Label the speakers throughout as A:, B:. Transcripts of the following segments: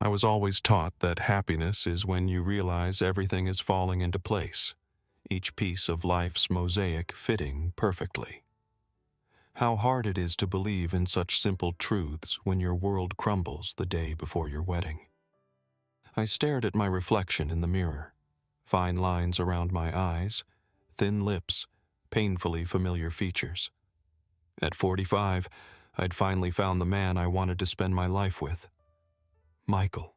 A: I was always taught that happiness is when you realize everything is falling into place, each piece of life's mosaic fitting perfectly. How hard it is to believe in such simple truths when your world crumbles the day before your wedding. I stared at my reflection in the mirror, fine lines around my eyes, thin lips, painfully familiar features. At 45, I'd finally found the man I wanted to spend my life with. Michael.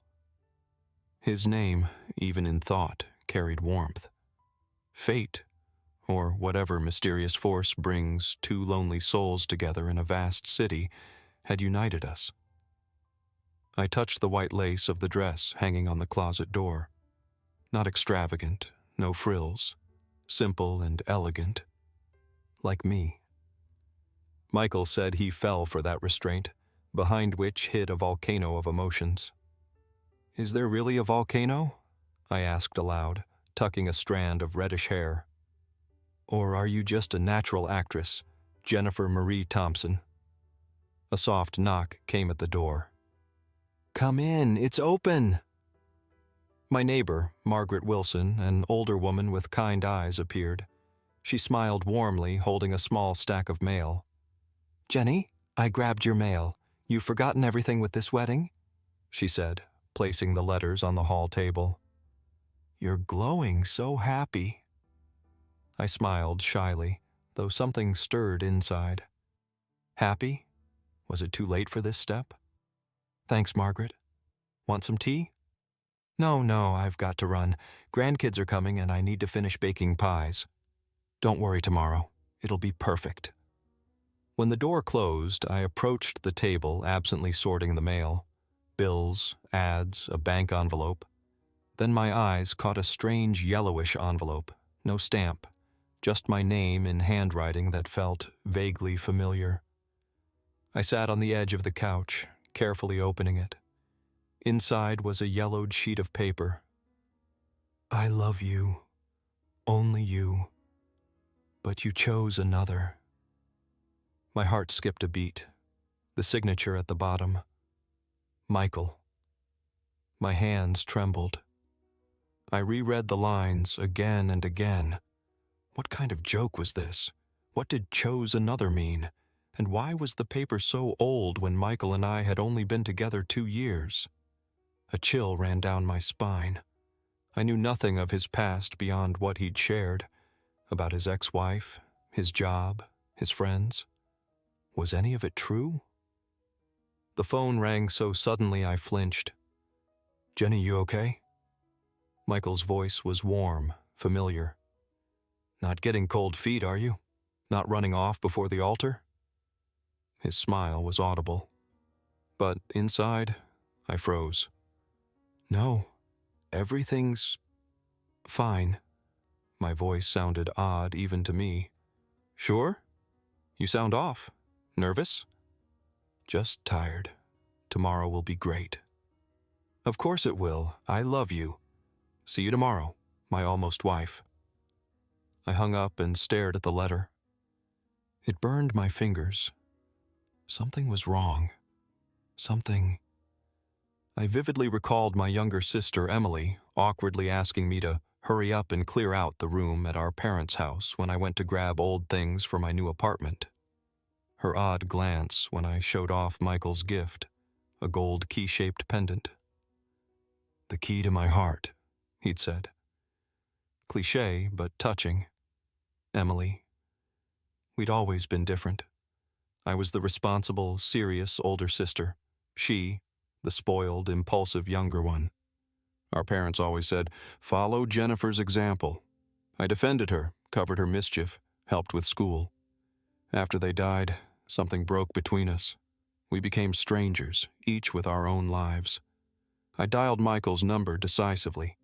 A: His name, even in thought, carried warmth. Fate, or whatever mysterious force brings two lonely souls together in a vast city, had united us. I touched the white lace of the dress hanging on the closet door. Not extravagant, no frills, simple and elegant, like me. Michael said he fell for that restraint, behind which hid a volcano of emotions. "Is there really a volcano?" I asked aloud, tucking a strand of reddish hair. "Or are you just a natural actress, Jennifer Marie Thompson?" A soft knock came at the door. "Come in, it's open!" My neighbor, Margaret Wilson, an older woman with kind eyes, appeared. She smiled warmly, holding a small stack of mail. "Jenny, I grabbed your mail. You've forgotten everything with this wedding?" she said, placing the letters on the hall table. "You're glowing so happy." I smiled shyly, though something stirred inside. Happy? Was it too late for this step? "Thanks, Margaret. Want some tea?" No, I've got to run. Grandkids are coming and I need to finish baking pies." "Don't worry tomorrow. It'll be perfect." When the door closed, I approached the table, absently sorting the mail. Bills, ads, a bank envelope. Then my eyes caught a strange yellowish envelope, no stamp, just my name in handwriting that felt vaguely familiar. I sat on the edge of the couch, carefully opening it. Inside was a yellowed sheet of paper. "I love you, only you, but you chose another." My heart skipped a beat. The signature at the bottom. Michael. My hands trembled. I reread the lines again and again. What kind of joke was this? What did "chose another" mean? And why was the paper so old when Michael and I had only been together 2 years? A chill ran down my spine. I knew nothing of his past beyond what he'd shared, about his ex-wife, his job, his friends. Was any of it true? The phone rang so suddenly I flinched. "Jenny, you okay?" Michael's voice was warm, familiar. "Not getting cold feet, are you? Not running off before the altar?" His smile was audible. But inside, I froze. "No, everything's fine." My voice sounded odd even to me. "Sure? You sound off. Nervous?" "Just tired. Tomorrow will be great." "Of course it will. I love you. See you tomorrow, my almost wife." I hung up and stared at the letter. It burned my fingers. Something was wrong. Something... I vividly recalled my younger sister, Emily, awkwardly asking me to hurry up and clear out the room at our parents' house when I went to grab old things for my new apartment. Her odd glance when I showed off Michael's gift, a gold key-shaped pendant. "The key to my heart," he'd said. Cliché, but touching. Emily. We'd always been different. I was the responsible, serious older sister. She, the spoiled, impulsive younger one. Our parents always said, "Follow Jennifer's example." I defended her, covered her mischief, helped with school. After they died, something broke between us. We became strangers, each with our own lives. I dialed Michael's number decisively.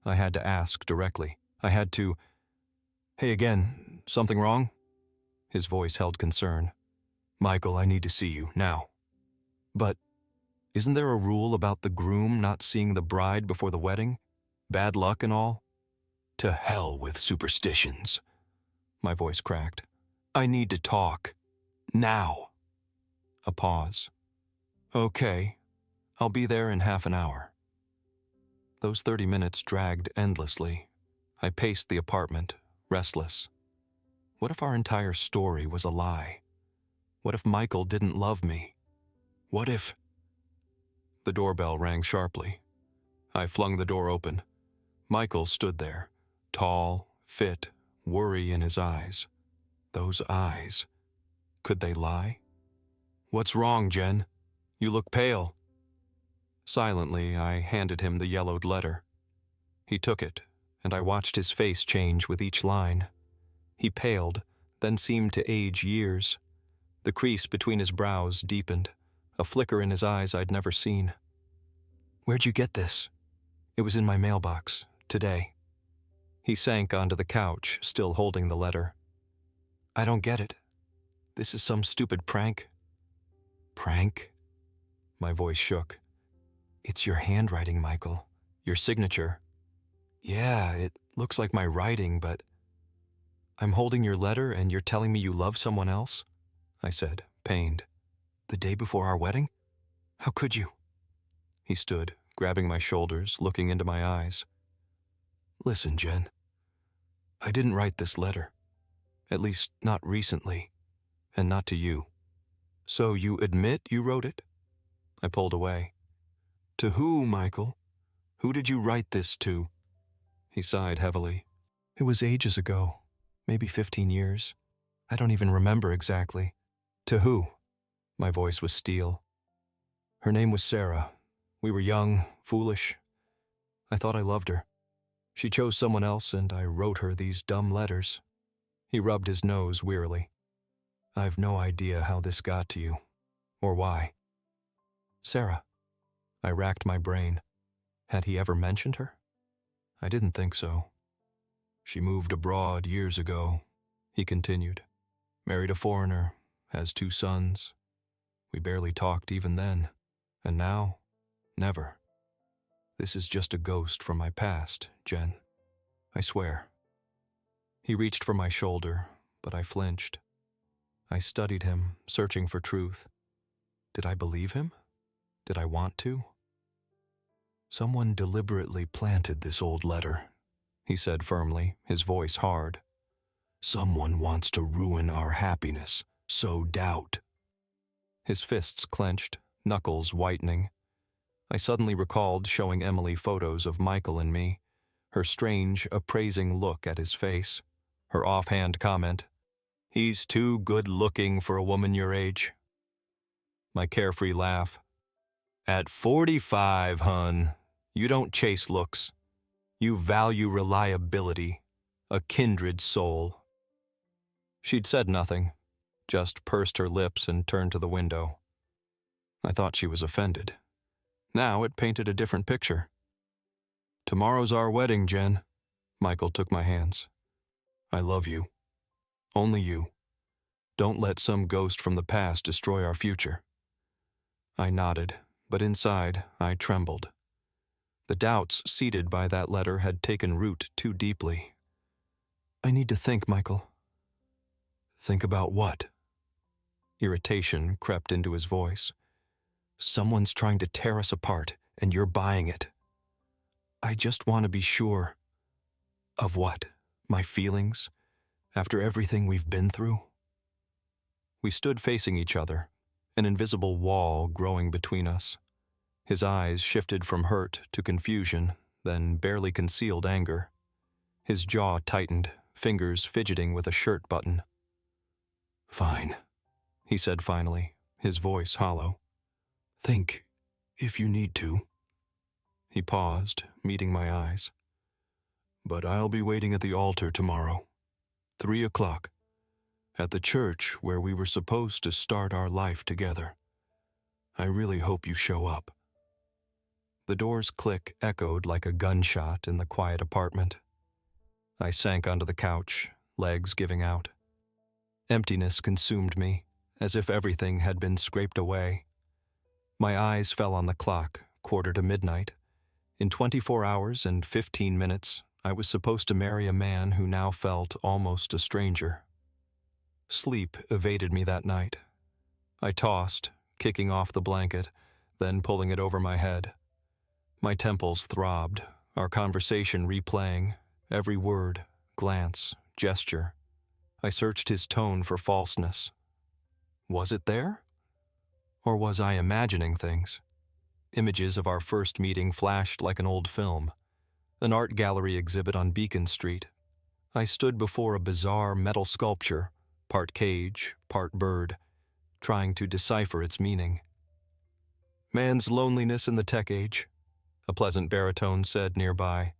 A: I had to ask directly. I had to... "Hey again, something wrong?" His voice held concern. "Michael, I need to see you, now." "But isn't there a rule about the groom not seeing the bride before the wedding? Bad luck and all?" "To hell with superstitions." My voice cracked. "I need to talk. Now." A pause. "Okay. I'll be there in half an hour. Those 30 minutes dragged endlessly. I paced the apartment, restless. What if our entire story was a lie? What if Michael didn't love me? What if... The doorbell rang sharply. I flung the door open. Michael stood there, tall, fit, worry in his eyes. Those eyes. Could they lie? "What's wrong, Jen? You look pale." Silently, I handed him the yellowed letter. He took it, and I watched his face change with each line. He paled, then seemed to age years. The crease between his brows deepened, a flicker in his eyes I'd never seen. "Where'd you get this?" "It was in my mailbox, today." He sank onto the couch, still holding the letter. "I don't get it. This is some stupid prank." "Prank?" My voice shook. "It's your handwriting, Michael. Your signature." "Yeah, it looks like my writing, but..." "I'm holding your letter and you're telling me you love someone else?" I said, pained. "The day before our wedding? How could you?" He stood, grabbing my shoulders, looking into my eyes. "Listen, Jen. I didn't write this letter. At least, not recently. And not to you." "So you admit you wrote it?" I pulled away. "To who, Michael? Who did you write this to?" He sighed heavily. "It was ages ago. Maybe 15 years. I don't even remember exactly." "To who?" My voice was steel. "Her name was Sarah. We were young, foolish. I thought I loved her. She chose someone else and I wrote her these dumb letters." He rubbed his nose wearily. "I've no idea how this got to you, or why." "Sarah." I racked my brain. Had he ever mentioned her? I didn't think so. "She moved abroad years ago," he continued. "Married a foreigner, has 2 sons. We barely talked even then. And now, never. This is just a ghost from my past, Jen. I swear." He reached for my shoulder, but I flinched. I studied him, searching for truth. Did I believe him? Did I want to? "Someone deliberately planted this old letter," he said firmly, his voice hard. "Someone wants to ruin our happiness, sow doubt." His fists clenched, knuckles whitening. I suddenly recalled showing Emily photos of Michael and me, her strange, appraising look at his face, her offhand comment, "He's too good-looking for a woman your age." My carefree laugh. "At 45, hun, you don't chase looks. You value reliability, a kindred soul." She'd said nothing, just pursed her lips and turned to the window. I thought she was offended. Now it painted a different picture. "Tomorrow's our wedding, Jen." Michael took my hands. "I love you. Only you. Don't let some ghost from the past destroy our future." I nodded, but inside I trembled. The doubts seeded by that letter had taken root too deeply. "I need to think, Michael." "Think about what?" Irritation crept into his voice. "Someone's trying to tear us apart, and you're buying it." "I just want to be sure." "Of what? My feelings? After everything we've been through?" We stood facing each other, an invisible wall growing between us. His eyes shifted from hurt to confusion, then barely concealed anger. His jaw tightened, fingers fidgeting with a shirt button. "Fine," he said finally, his voice hollow. "Think, if you need to." He paused, meeting my eyes. "But I'll be waiting at the altar tomorrow, 3 o'clock, at the church where we were supposed to start our life together. I really hope you show up." The door's click echoed like a gunshot in the quiet apartment. I sank onto the couch, legs giving out. Emptiness consumed me, as if everything had been scraped away. My eyes fell on the clock, 1:45. In 24 hours and 15 minutes, I was supposed to marry a man who now felt almost a stranger. Sleep evaded me that night. I tossed, kicking off the blanket, then pulling it over my head. My temples throbbed, our conversation replaying, every word, glance, gesture. I searched his tone for falseness. Was it there? Or was I imagining things? Images of our first meeting flashed like an old film. An art gallery exhibit on Beacon Street. I stood before a bizarre metal sculpture, part cage, part bird, trying to decipher its meaning. "Man's loneliness in the tech age," a pleasant baritone said nearby.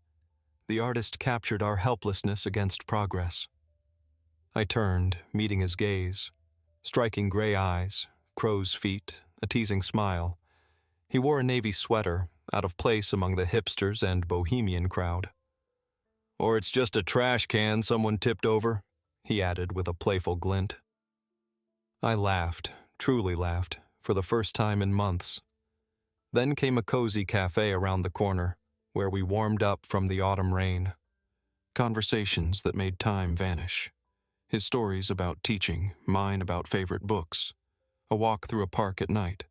A: The artist captured our helplessness against progress. I turned, meeting his gaze. Striking gray eyes, crow's feet, a teasing smile. He wore a navy sweater, out of place among the hipsters and bohemian crowd. "Or it's just a trash can someone tipped over," he added with a playful glint. I laughed, truly laughed, for the first time in months. Then came a cozy cafe around the corner, where we warmed up from the autumn rain. Conversations that made time vanish. His stories about teaching, mine about favorite books. A walk through a park at night.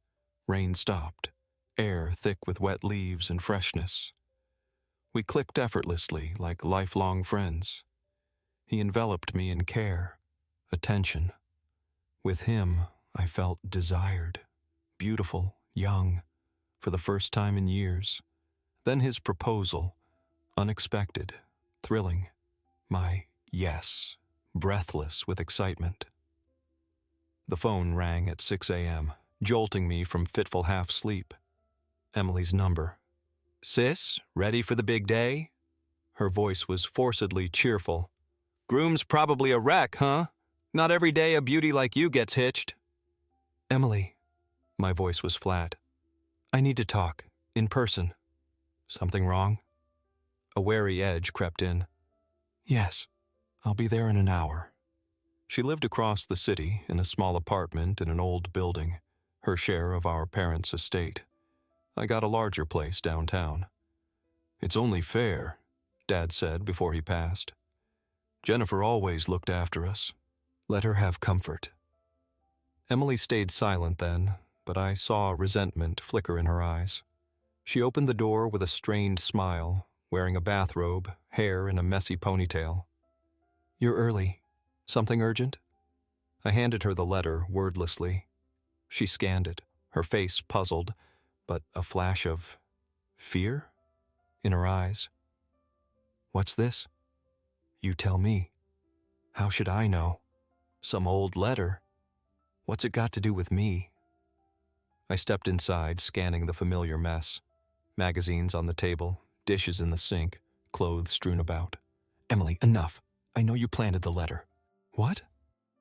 A: Rain stopped. Air thick with wet leaves and freshness. We clicked effortlessly like lifelong friends. He enveloped me in care, attention. With him, I felt desired, beautiful, young, for the first time in years. Then his proposal, unexpected, thrilling. My yes, breathless with excitement. The phone rang at 6 a.m., jolting me from fitful half-sleep. Emily's number. "Sis, ready for the big day?" Her voice was forcedly cheerful. "Groom's probably a wreck, huh? Not every day a beauty like you gets hitched." "Emily," my voice was flat. "I need to talk, in person." "Something wrong?" A wary edge crept in. "Yes, I'll be there in an hour." She lived across the city in a small apartment in an old building, her share of our parents' estate. I got a larger place downtown. "It's only fair," Dad said before he passed. "Jennifer always looked after us. Let her have comfort." Emily stayed silent then, but I saw resentment flicker in her eyes. She opened the door with a strained smile, wearing a bathrobe, hair in a messy ponytail. "You're early. Something urgent?" I handed her the letter wordlessly. She scanned it, her face puzzled, but a flash of fear in her eyes. "What's this?" "You tell me. How should I know? Some old letter. What's it got to do with me?" I stepped inside, scanning the familiar mess. Magazines on the table, dishes in the sink, clothes strewn about. "Emily, enough. I know you planted the letter." "What?"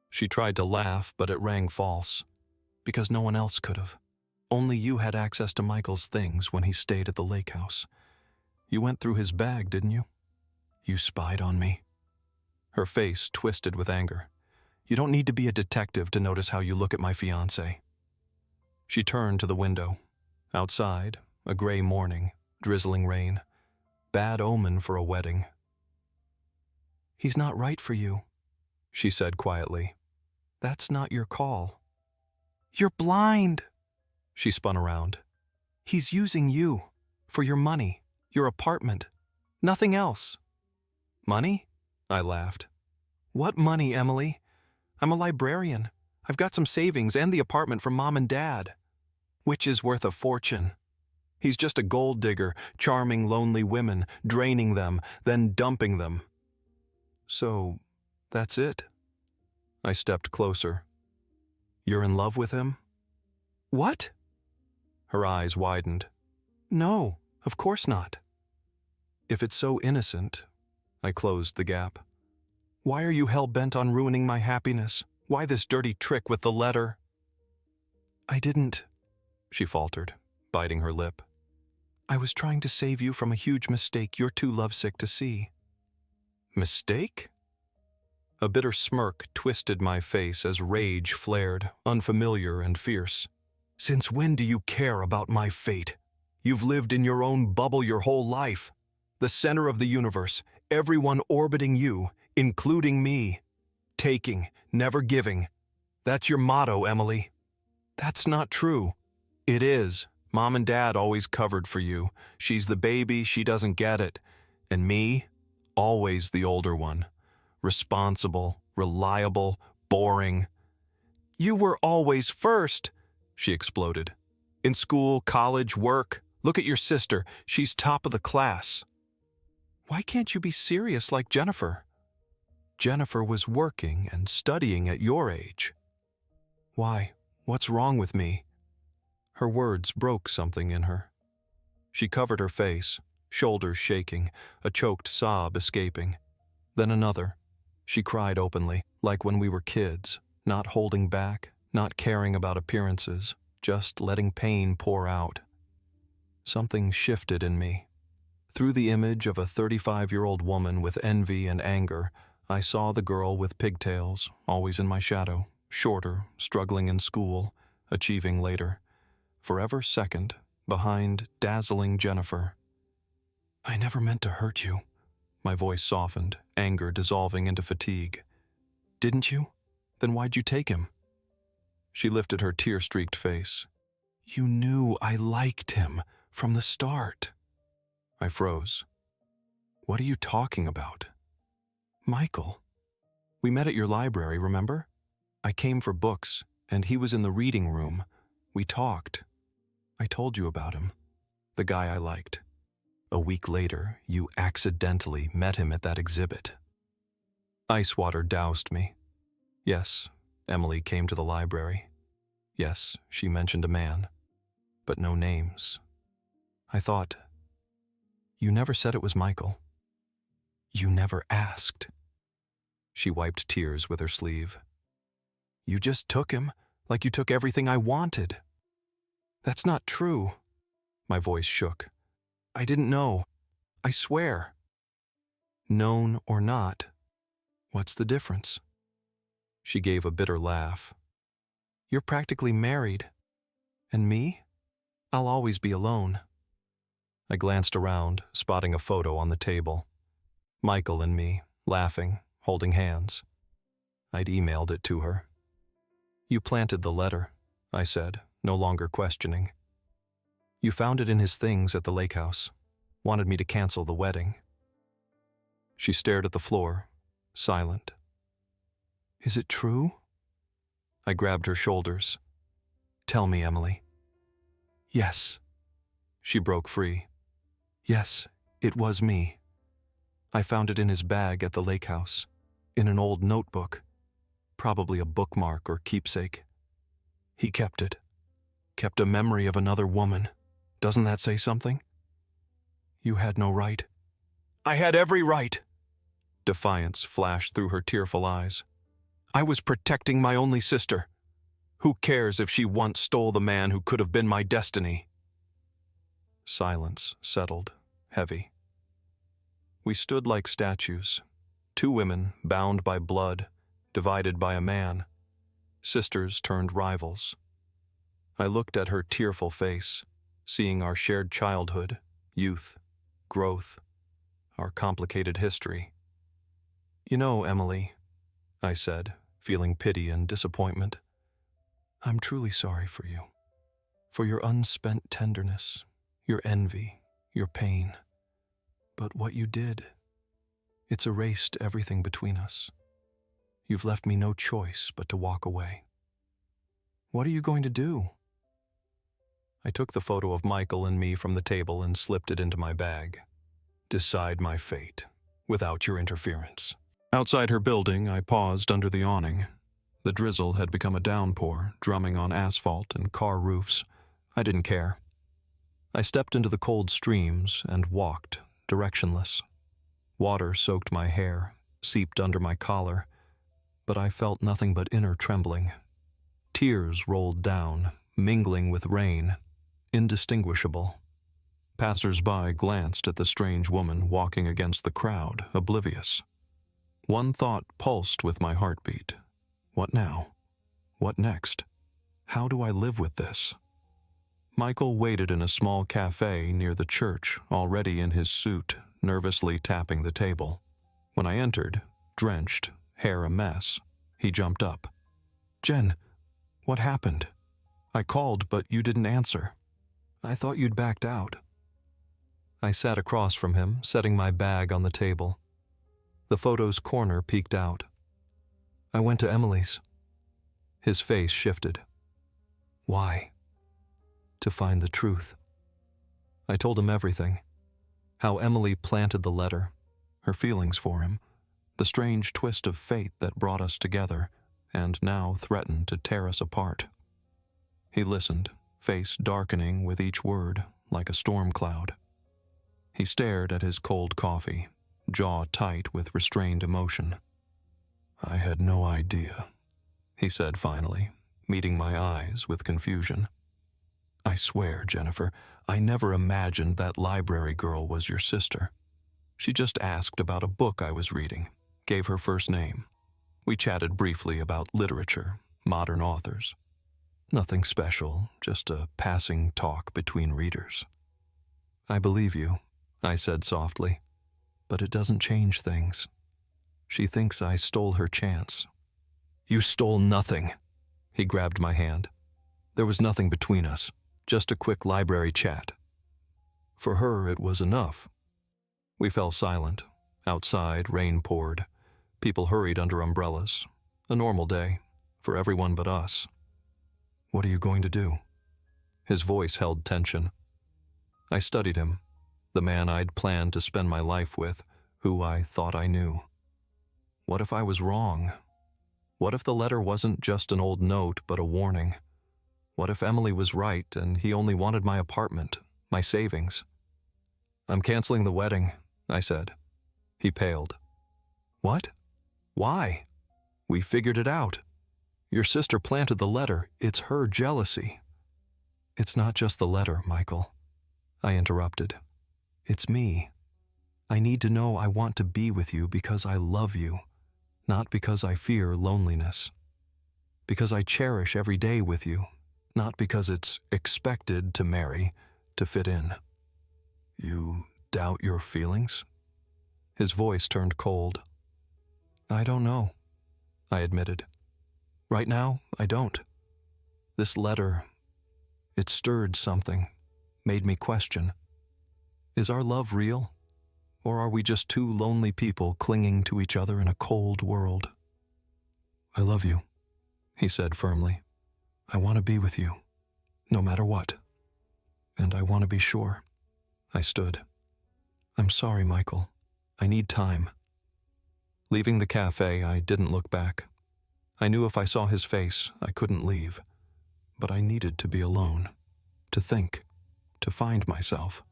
A: She tried to laugh, but it rang false. "Because no one else could have. Only you had access to Michael's things when he stayed at the lake house. You went through his bag, didn't you? You spied on me." Her face twisted with anger. "You don't need to be a detective to notice how you look at my fiancé." She turned to the window. Outside, a gray morning, drizzling rain. Bad omen for a wedding. "He's not right for you," she said quietly. "That's not your call." "You're blind!" She spun around. "He's using you, for your money, your apartment, nothing else." "Money?" I laughed. "What money, Emily? I'm a librarian. I've got some savings and the apartment from Mom and Dad. Which is worth a fortune. He's just a gold digger, charming lonely women, draining them, then dumping them." "So, that's it?" I stepped closer. "You're in love with him?" "What?" Her eyes widened. "No, of course not." "If it's so innocent," I closed the gap. "Why are you hell-bent on ruining my happiness? Why this dirty trick with the letter?" "I didn't," she faltered, biting her lip. "I was trying to save you from a huge mistake you're too lovesick to see." "Mistake?" A bitter smirk twisted my face as rage flared, unfamiliar and fierce. "Since when do you care about my fate? You've lived in your own bubble your whole life. The center of the universe, everyone orbiting you, including me. Taking, never giving. That's your motto, Emily." "That's not true." "It is, Mom and Dad always covered for you. She's the baby, she doesn't get it. And me? Always the older one. Responsible, reliable, boring. You were always first, she exploded. In school, college, work. Look at your sister. She's top of the class. Why can't you be serious like Jennifer? Jennifer was working and studying at your age. Why? What's wrong with me? Her words broke something in her. She covered her face, shoulders shaking, a choked sob escaping. Then another. She cried openly, like when we were kids, not holding back, not caring about appearances, just letting pain pour out. Something shifted in me. Through the image of a 35-year-old woman with envy and anger, I saw the girl with pigtails, always in my shadow, shorter, struggling in school, achieving later. Forever second, behind dazzling Jennifer. I never meant to hurt you. My voice softened, anger dissolving into fatigue. Didn't you? Then why'd you take him? She lifted her tear-streaked face. You knew I liked him from the start. I froze. What are you talking about? Michael. We met at your library, remember? I came for books, and he was in the reading room. We talked. I told you about him. The guy I liked. A week later, you accidentally met him at that exhibit. Ice water doused me. Yes, Emily came to the library. Yes, she mentioned a man, but no names. I thought, you never said it was Michael. You never asked. She wiped tears with her sleeve. You just took him, like you took everything I wanted. That's not true. My voice shook. I didn't know. I swear. Known or not, what's the difference? She gave a bitter laugh. You're practically married. And me? I'll always be alone. I glanced around, spotting a photo on the table. Michael and me, laughing, holding hands. I'd emailed it to her. You planted the letter, I said, no longer questioning. You found it in his things at the lake house. Wanted me to cancel the wedding. She stared at the floor, silent. Is it true? I grabbed her shoulders. Tell me, Emily. Yes. She broke free. Yes, it was me. I found it in his bag at the lake house, in an old notebook, probably a bookmark or keepsake. He kept it. Kept a memory of another woman. Doesn't that say something? You had no right. I had every right. Defiance flashed through her tearful eyes. I was protecting my only sister. Who cares if she once stole the man who could have been my destiny? Silence settled, heavy. We stood like statues, two women bound by blood, divided by a man, sisters turned rivals. I looked at her tearful face, seeing our shared childhood, youth, growth, our complicated history. You know, Emily, I said, feeling pity and disappointment, I'm truly sorry for you, for your unspent tenderness, your envy, your pain. But what you did, it's erased everything between us. You've left me no choice but to walk away. What are you going to do? I took the photo of Michael and me from the table and slipped it into my bag. Decide my fate, without your interference. Outside her building, I paused under the awning. The drizzle had become a downpour, drumming on asphalt and car roofs. I didn't care. I stepped into the cold streams and walked, directionless. Water soaked my hair, seeped under my collar, but I felt nothing but inner trembling. Tears rolled down, mingling with rain, indistinguishable. Passers-by glanced at the strange woman walking against the crowd, oblivious. One thought pulsed with my heartbeat. What now? What next? How do I live with this? Michael waited in a small cafe near the church, already in his suit, nervously tapping the table. When I entered, drenched, hair a mess, he jumped up. Jen, what happened? I called, but you didn't answer. I thought you'd backed out. I sat across from him, setting my bag on the table. The photo's corner peeked out. I went to Emily's. His face shifted. Why? To find the truth. I told him everything. How Emily planted the letter, her feelings for him, the strange twist of fate that brought us together and now threatened to tear us apart. He listened, face darkening with each word like a storm cloud. He stared at his cold coffee, jaw tight with restrained emotion. I had no idea, he said finally, meeting my eyes with confusion. I swear, Jennifer, I never imagined that library girl was your sister. She just asked about a book I was reading, gave her first name. We chatted briefly about literature, modern authors. Nothing special, just a passing talk between readers. I believe you, I said softly, but it doesn't change things. She thinks I stole her chance. You stole nothing. He grabbed my hand. There was nothing between us, just a quick library chat. For her, it was enough. We fell silent. Outside, rain poured. People hurried under umbrellas. A normal day, for everyone but us. What are you going to do? His voice held tension. I studied him, the man I'd planned to spend my life with, who I thought I knew. What if I was wrong? What if the letter wasn't just an old note, but a warning? What if Emily was right and he only wanted my apartment, my savings? I'm canceling the wedding, I said. He paled. What? Why? We figured it out. Your sister planted the letter. It's her jealousy. It's not just the letter, Michael. I interrupted. It's me. I need to know I want to be with you because I love you, not because I fear loneliness. Because I cherish every day with you, not because it's expected to marry, to fit in. You doubt your feelings? His voice turned cold. I don't know, I admitted. Right now, I don't. This letter, it stirred something, made me question. Is our love real? Or are we just two lonely people clinging to each other in a cold world? I love you, he said firmly. I want to be with you, no matter what. And I want to be sure. I stood. I'm sorry, Michael. I need time. Leaving the cafe, I didn't look back. I knew if I saw his face, I couldn't leave. But I needed to be alone, to think, to find myself.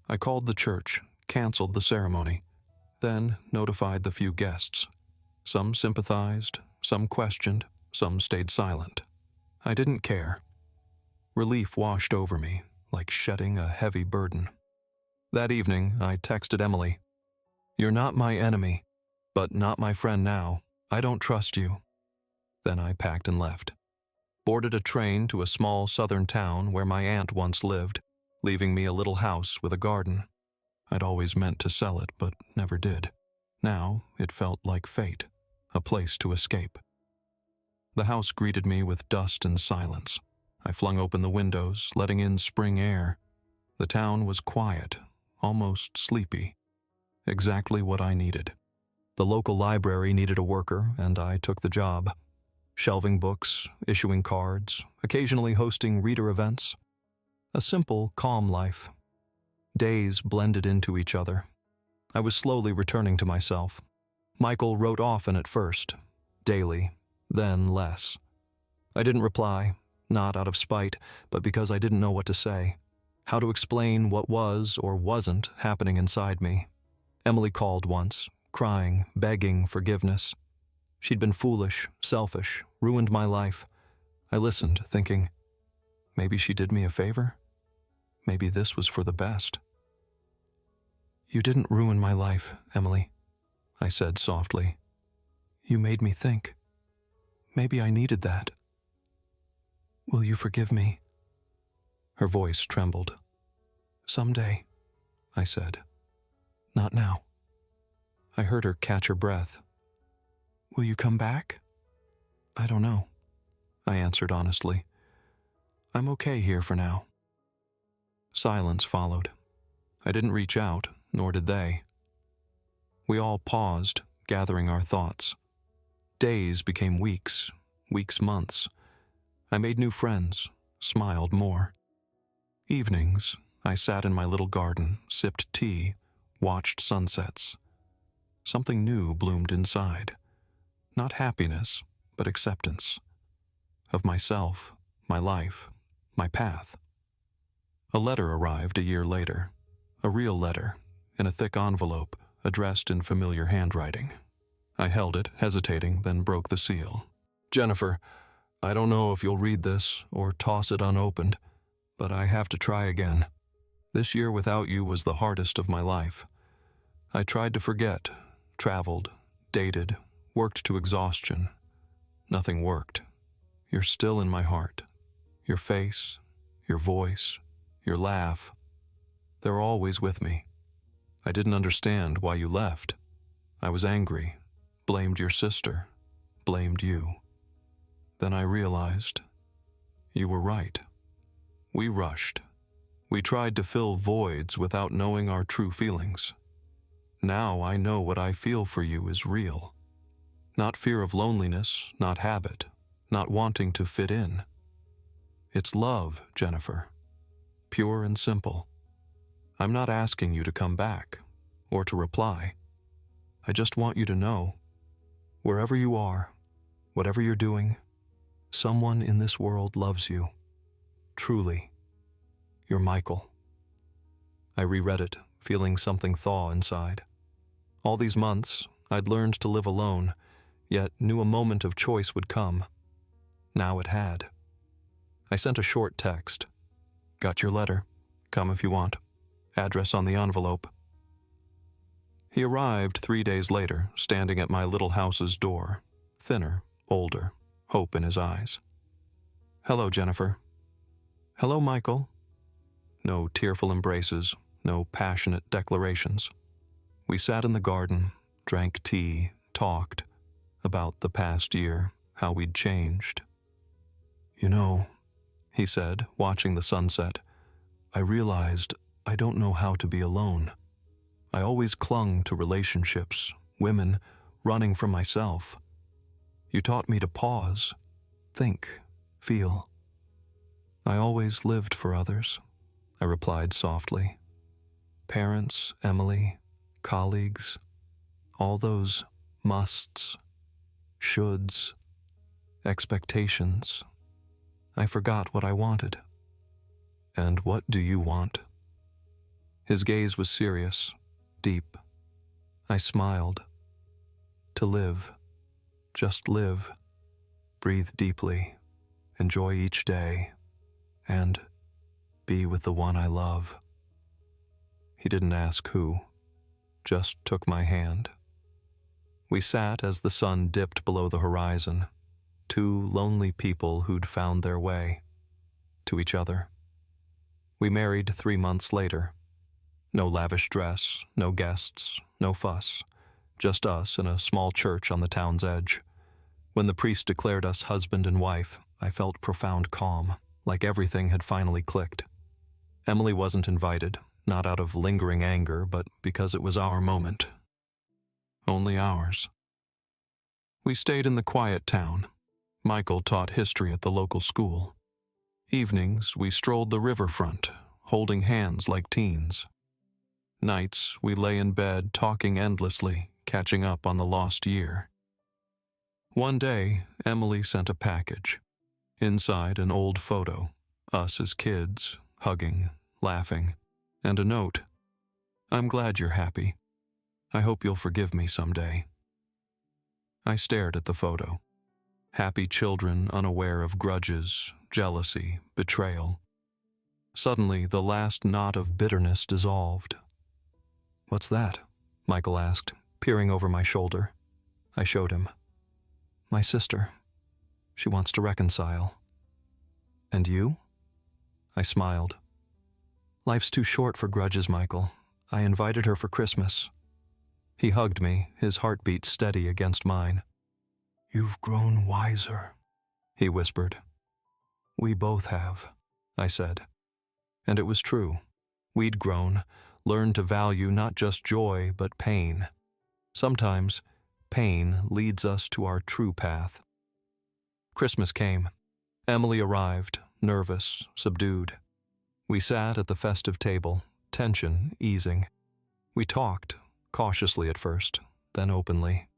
A: I called the church, canceled the ceremony, then notified the few guests. Some sympathized, some questioned, some stayed silent. I didn't care. Relief washed over me, like shedding a heavy burden. That evening, I texted Emily. You're not my enemy, but not my friend now. I don't trust you. Then I packed and left. Boarded a train to a small southern town where my aunt once lived, leaving me a little house with a garden. I'd always meant to sell it, but never did. Now it felt like fate, a place to escape. The house greeted me with dust and silence. I flung open the windows, letting in spring air. The town was quiet, almost sleepy. Exactly what I needed. The local library needed a worker, and I took the job. Shelving books, issuing cards, occasionally hosting reader events. A simple, calm life. Days blended into each other. I was slowly returning to myself. Michael wrote often at first, daily, then less. I didn't reply, not out of spite, but because I didn't know what to say, how to explain what was or wasn't happening inside me. Emily called once, crying, begging forgiveness. She'd been foolish, selfish, ruined my life. I listened, thinking, maybe she did me a favor? Maybe this was for the best. You didn't ruin my life, Emily, I said softly. You made me think. Maybe I needed that. Will you forgive me? Her voice trembled. Someday, I said. Not now. I heard her catch her breath. Will you come back? I don't know, I answered honestly. I'm okay here for now. Silence followed. I didn't reach out, nor did they. We all paused, gathering our thoughts. Days became weeks, weeks months. I made new friends, smiled more. Evenings, I sat in my little garden, sipped tea, watched sunsets. Something new bloomed inside. Not happiness, but acceptance. Of myself, my life, my path. A letter arrived a year later. A real letter, in a thick envelope, addressed in familiar handwriting. I held it, hesitating, then broke the seal. "Jennifer, I don't know if you'll read this or toss it unopened, but I have to try again. This year without you was the hardest of my life. I tried to forget, traveled, dated, worked to exhaustion. Nothing worked. You're still in my heart. Your face, your voice, your laugh. They're always with me. I didn't understand why you left. I was angry, blamed your sister, blamed you. Then I realized you were right. We rushed. We tried to fill voids without knowing our true feelings. Now I know what I feel for you is real. Not fear of loneliness, not habit, not wanting to fit in. It's love, Jennifer. Pure and simple. I'm not asking you to come back or to reply. I just want you to know, wherever you are, whatever you're doing, someone in this world loves you. Truly. You're Michael." I reread it, feeling something thaw inside. All these months, I'd learned to live alone, yet knew a moment of choice would come. Now it had. I sent a short text. "Got your letter. Come if you want. Address on the envelope." He arrived 3 days later, standing at my little house's door, thinner, older, hope in his eyes. "Hello, Jennifer." "Hello, Michael." No tearful embraces, no passionate declarations. We sat in the garden, drank tea, talked about the past year, how we'd changed. "You know," he said, watching the sunset, "I realized I don't know how to be alone. I always clung to relationships, women, running from myself. You taught me to pause, think, feel. I always lived for others," I replied softly. "Parents, Emily, colleagues, all those musts, shoulds, expectations. I forgot what I wanted." "And what do you want?" His gaze was serious, deep. I smiled. "To live. Just live. Breathe deeply. Enjoy each day. And be with the one I love." He didn't ask who, just took my hand. We sat as the sun dipped below the horizon, two lonely people who'd found their way to each other. We married 3 months later. No lavish dress, no guests, no fuss, just us in a small church on the town's edge. When the priest declared us husband and wife, I felt profound calm, like everything had finally clicked. Emily wasn't invited, not out of lingering anger, but because it was our moment. Only ours. We stayed in the quiet town. Michael taught history at the local school. Evenings, we strolled the riverfront, holding hands like teens. Nights, we lay in bed talking endlessly, catching up on the lost year. One day, Emily sent a package. Inside, an old photo, us as kids, hugging, laughing, and a note. "I'm glad you're happy. I hope you'll forgive me someday." I stared at the photo. Happy children unaware of grudges, jealousy, betrayal. Suddenly, the last knot of bitterness dissolved. "What's that?" Michael asked, peering over my shoulder. I showed him. "My sister. She wants to reconcile." "And you?" I smiled. "Life's too short for grudges, Michael. I invited her for Christmas." He hugged me, his heartbeat steady against mine. "You've grown wiser," he whispered. "We both have," I said. And it was true. We'd grown, learned to value not just joy, but pain. Sometimes, pain leads us to our true path. Christmas came. Emily arrived, nervous, subdued. We sat at the festive table, tension easing. We talked, cautiously at first, then openly,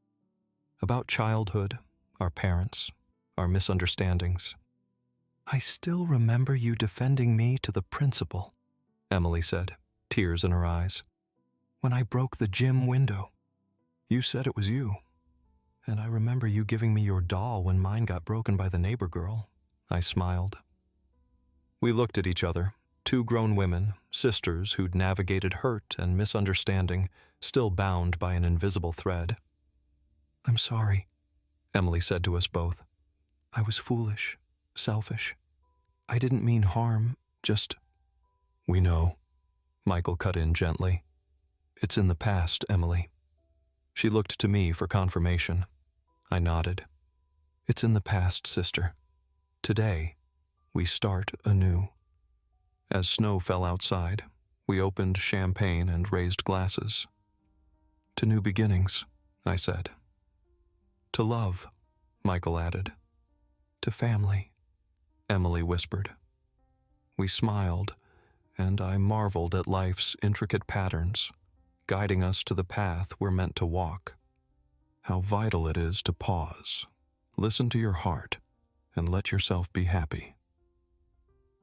A: about childhood, our parents, our misunderstandings. "I still remember you defending me to the principal," Emily said, tears in her eyes. "When I broke the gym window. You said it was you. And I remember you giving me your doll when mine got broken by the neighbor girl." I smiled. We looked at each other, two grown women, sisters who'd navigated hurt and misunderstanding, still bound by an invisible thread. "I'm sorry," Emily said to us both. "I was foolish, selfish. I didn't mean harm, just—" "We know," Michael cut in gently. "It's in the past, Emily." She looked to me for confirmation. I nodded. "It's in the past, sister. Today, we start anew." As snow fell outside, we opened champagne and raised glasses. "To new beginnings," I said. "To love," Michael added. "To family," Emily whispered. We smiled, and I marveled at life's intricate patterns, guiding us to the path we're meant to walk. How vital it is to pause, listen to your heart, and let yourself be happy.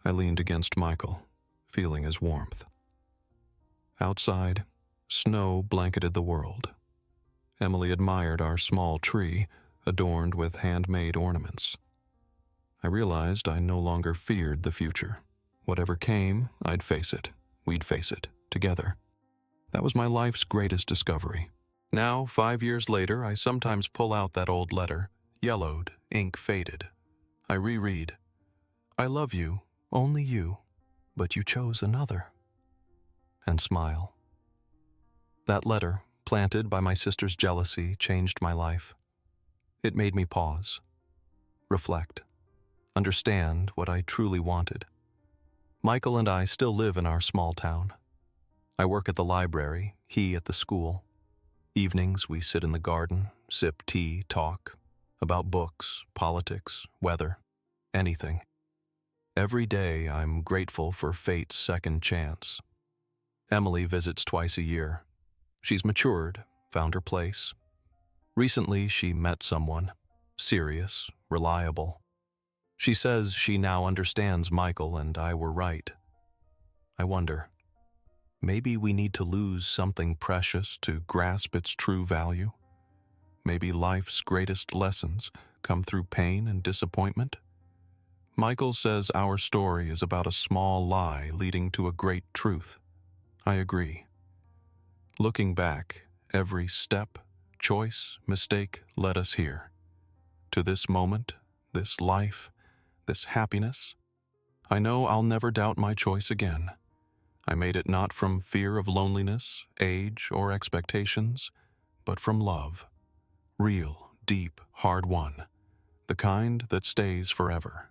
A: I leaned against Michael, feeling his warmth. Outside, snow blanketed the world. Emily admired our small tree, adorned with handmade ornaments. I realized I no longer feared the future. Whatever came, I'd face it. We'd face it, together. That was my life's greatest discovery. Now, 5 years later, I sometimes pull out that old letter, yellowed, ink faded. I reread. "I love you, only you, but you chose another," and smile. That letter, planted by my sister's jealousy, changed my life. It made me pause, reflect, understand what I truly wanted. Michael and I still live in our small town. I work at the library, he at the school. Evenings we sit in the garden, sip tea, talk about books, politics, weather, anything. Every day I'm grateful for fate's second chance. Emily visits twice a year. She's matured, found her place. Recently she met someone, serious, reliable. She says she now understands Michael and I were right. I wonder, maybe we need to lose something precious to grasp its true value? Maybe life's greatest lessons come through pain and disappointment? Michael says our story is about a small lie leading to a great truth. I agree. Looking back, every step, choice, mistake led us here. To this moment, this life, this happiness. I know I'll never doubt my choice again. I made it not from fear of loneliness, age, or expectations, but from love. Real, deep, hard-won. The kind that stays forever.